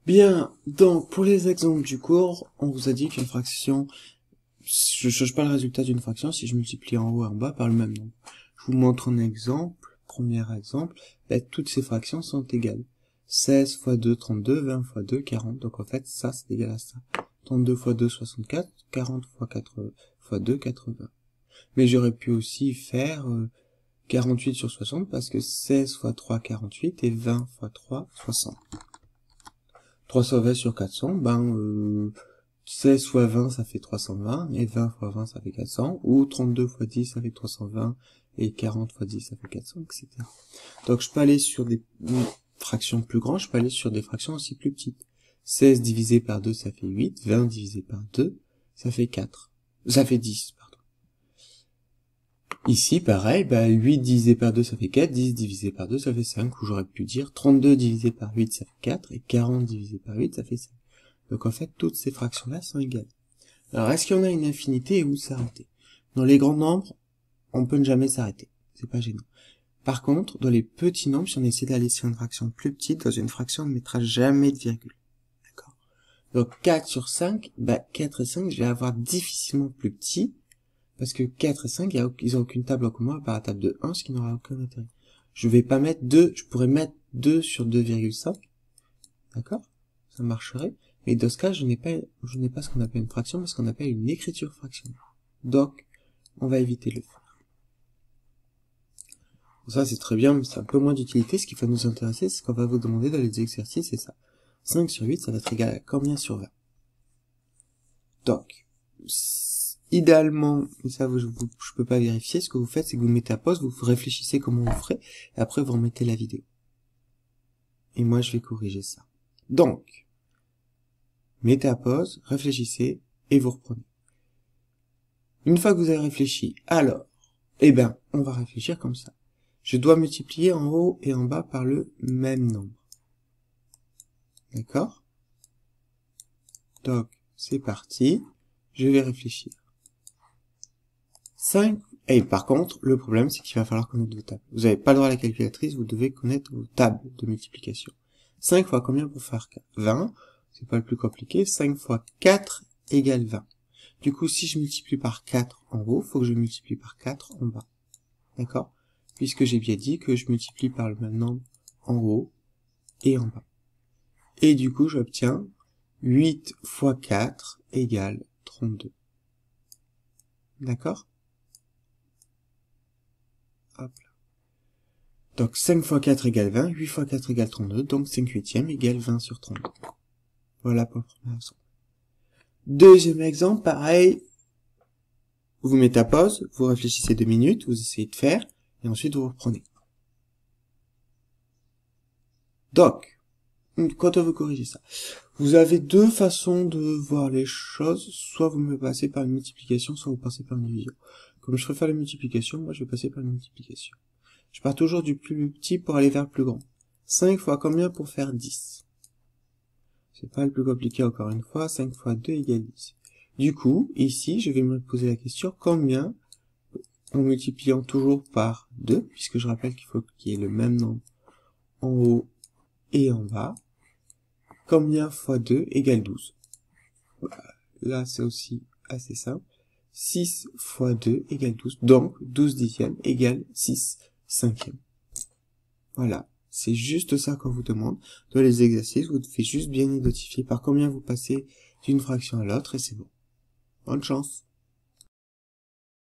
Bien, donc pour les exemples du cours, on vous a dit qu'une fraction, je ne change pas le résultat d'une fraction si je multiplie en haut et en bas par le même nombre. Je vous montre un exemple, premier exemple, toutes ces fractions sont égales. 16 fois 2, 32, 20 fois 2, 40, donc en fait ça c'est égal à ça. 32 fois 2, 64, 40 fois 4 fois 2, 80. Mais j'aurais pu aussi faire 48 sur 60 parce que 16 fois 3, 48 et 20 fois 3, 60. 320 sur 400, 16 fois 20 ça fait 320, et 20 fois 20 ça fait 400, ou 32 fois 10 ça fait 320, et 40 fois 10 ça fait 400, etc. Donc je peux aller sur des fractions plus grandes, je peux aller sur des fractions aussi plus petites. 16 divisé par 2 ça fait 8, 20 divisé par 2 ça fait 4. Ça fait 10, pardon. Ici, pareil, 8 divisé par 2, ça fait 4, 10 divisé par 2, ça fait 5, ou j'aurais pu dire 32 divisé par 8, ça fait 4, et 40 divisé par 8, ça fait 5. Donc en fait, toutes ces fractions-là sont égales. Alors, est-ce qu'il y en a une infinité et où s'arrêter? Dans les grands nombres, on peut ne jamais s'arrêter. C'est pas gênant. Par contre, dans les petits nombres, si on essaie d'aller sur une fraction plus petite, dans une fraction, on ne mettra jamais de virgule. D'accord? Donc 4 sur 5, 4 et 5, je vais avoir difficilement plus petit, parce que 4 et 5, ils ont aucune table en commun à part la table de 1, ce qui n'aura aucun intérêt. Je vais pas mettre 2, je pourrais mettre 2 sur 2,5. D'accord? Ça marcherait. Mais dans ce cas, je n'ai pas ce qu'on appelle une fraction, mais ce qu'on appelle une écriture fractionnelle. Donc, on va éviter le faire. Ça, c'est très bien, mais c'est un peu moins d'utilité. Ce qui va nous intéresser, c'est ce qu'on va vous demander dans les exercices, c'est ça. 5 sur 8, ça va être égal à combien sur 20? Donc, idéalement, mais ça, je peux pas vérifier, ce que vous faites, c'est que vous mettez à pause, vous réfléchissez comment vous ferez, et après vous remettez la vidéo. Et moi, je vais corriger ça. Donc, mettez à pause, réfléchissez, et vous reprenez. Une fois que vous avez réfléchi, alors, on va réfléchir comme ça. Je dois multiplier en haut et en bas par le même nombre. D'accord? Donc, c'est parti. Je vais réfléchir. 5. Et par contre, le problème, c'est qu'il va falloir connaître vos tables. Vous n'avez pas le droit à la calculatrice, vous devez connaître vos tables de multiplication. 5 fois combien pour faire 20? C'est pas le plus compliqué. 5 fois 4 égale 20. Du coup, si je multiplie par 4 en haut, il faut que je multiplie par 4 en bas. D'accord? Puisque j'ai bien dit que je multiplie par le même nombre en haut et en bas. Et du coup, j'obtiens 8 fois 4 égale 32. D'accord? Hop là. Donc 5 fois 4 égale 20, 8 fois 4 égale 32, donc 5 huitièmes égale 20 sur 32. Voilà pour le premier exemple. Deuxième exemple, pareil, vous mettez à pause, vous réfléchissez 2 minutes, vous essayez de faire, et ensuite vous reprenez. Donc, quand on veut corriger ça, vous avez deux façons de voir les choses, soit vous me passez par une multiplication, soit vous passez par une division. Comme je préfère la multiplication, moi je vais passer par une multiplication. Je pars toujours du plus petit pour aller vers le plus grand. 5 fois combien pour faire 10? C'est pas le plus compliqué encore une fois, 5 fois 2 égale 10. Du coup, ici, je vais me poser la question, combien, en multipliant toujours par 2, puisque je rappelle qu'il faut qu'il y ait le même nombre en haut et en bas, combien fois 2 égale 12? Là, c'est aussi assez simple. 6 fois 2 égale 12. Donc, 12 dixièmes égale 6 cinquièmes. Voilà. C'est juste ça qu'on vous demande. Dans les exercices, vous devez juste bien identifier par combien vous passez d'une fraction à l'autre et c'est bon. Bonne chance.